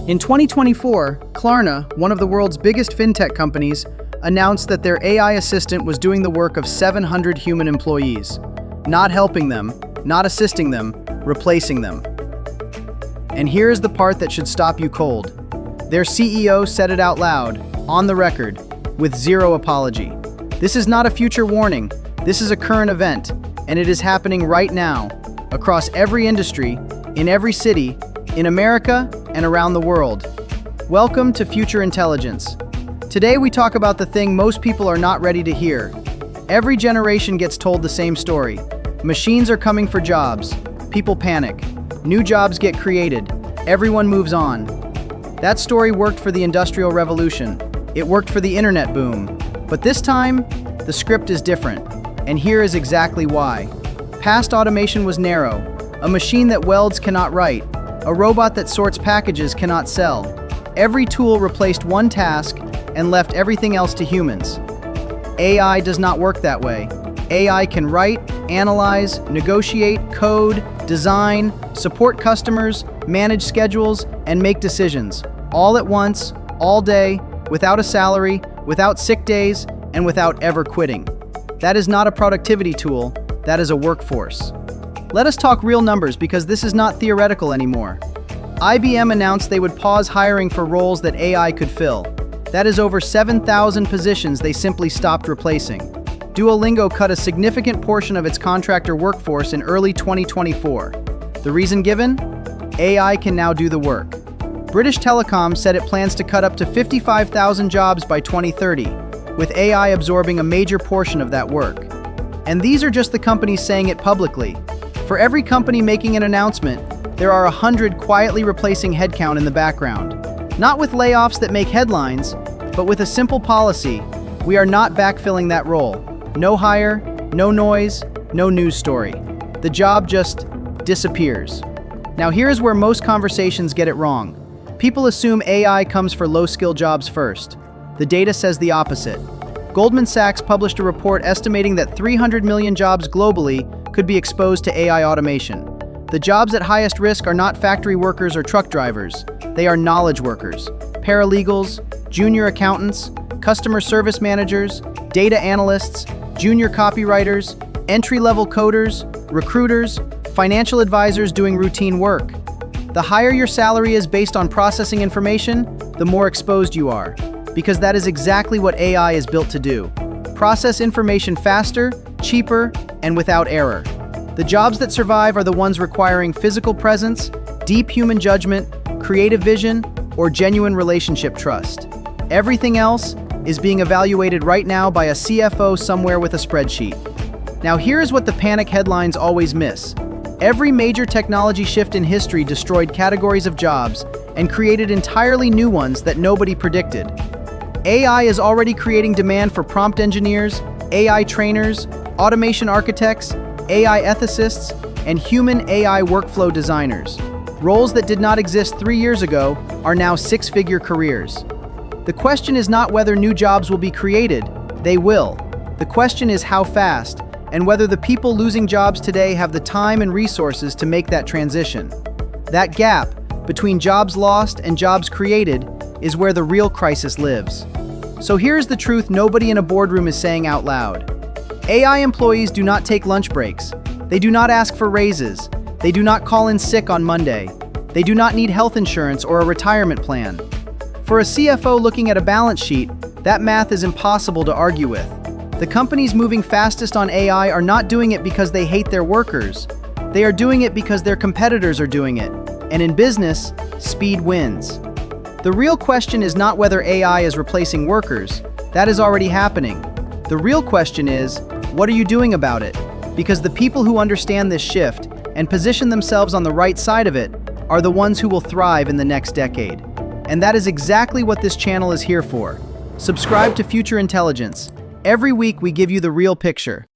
In 2024, Klarna, one of the world's biggest fintech companies, announced that their AI assistant was doing the work of 700 human employees, not helping them, not assisting them, replacing them. And here's the part that should stop you cold. Their CEO said it out loud, on the record, with zero apology. This is not a future warning, this is a current event, and it is happening right now, across every industry, in every city, in America, and around the world. Welcome to Future Intelligence. Today we talk about the thing most people are not ready to hear. Every generation gets told the same story. Machines are coming for jobs. People panic. New jobs get created. Everyone moves on. That story worked for the Industrial Revolution. It worked for the internet boom. But this time, the script is different. And here is exactly why. Past automation was narrow. A machine that welds cannot write. A robot that sorts packages cannot sell. Every tool replaced one task and left everything else to humans. AI does not work that way. AI can write, analyze, negotiate, code, design, support customers, manage schedules, and make decisions, all at once, all day, without a salary, without sick days, and without ever quitting. That is not a productivity tool, that is a workforce. Let us talk real numbers because this is not theoretical anymore. IBM announced they would pause hiring for roles that AI could fill. That is over 7,000 positions they simply stopped replacing. Duolingo cut a significant portion of its contractor workforce in early 2024. The reason given? AI can now do the work. British Telecom said it plans to cut up to 55,000 jobs by 2030, with AI absorbing a major portion of that work. And these are just the companies saying it publicly. For every company making an announcement, there are 100 quietly replacing headcount in the background. Not with layoffs that make headlines, but with a simple policy. We are not backfilling that role. No hire, no noise, no news story. The job just disappears. Now here's where most conversations get it wrong. People assume AI comes for low-skill jobs first. The data says the opposite. Goldman Sachs published a report estimating that 300 million jobs globally could be exposed to AI automation. The jobs at highest risk are not factory workers or truck drivers. They are knowledge workers, paralegals, junior accountants, customer service managers, data analysts, junior copywriters, entry-level coders, recruiters, financial advisors doing routine work. The higher your salary is based on processing information, the more exposed you are, because that is exactly what AI is built to do. Process information faster, cheaper, and without error. The jobs that survive are the ones requiring physical presence, deep human judgment, creative vision, or genuine relationship trust. Everything else is being evaluated right now by a CFO somewhere with a spreadsheet. Now here's what the panic headlines always miss. Every major technology shift in history destroyed categories of jobs and created entirely new ones that nobody predicted. AI is already creating demand for prompt engineers, AI trainers, automation architects, AI ethicists, and human AI workflow designers. Roles that did not exist 3 years ago are now six-figure careers. The question is not whether new jobs will be created, they will. The question is how fast, and whether the people losing jobs today have the time and resources to make that transition. That gap between jobs lost and jobs created is where the real crisis lives. So here's the truth nobody in a boardroom is saying out loud. AI employees do not take lunch breaks. They do not ask for raises. They do not call in sick on Monday. They do not need health insurance or a retirement plan. For a CFO looking at a balance sheet, that math is impossible to argue with. The companies moving fastest on AI are not doing it because they hate their workers. They are doing it because their competitors are doing it. And in business, speed wins. The real question is not whether AI is replacing workers. That is already happening. The real question is, what are you doing about it? Because the people who understand this shift and position themselves on the right side of it are the ones who will thrive in the next decade. And that is exactly what this channel is here for. Subscribe to Future Intelligence. Every week we give you the real picture.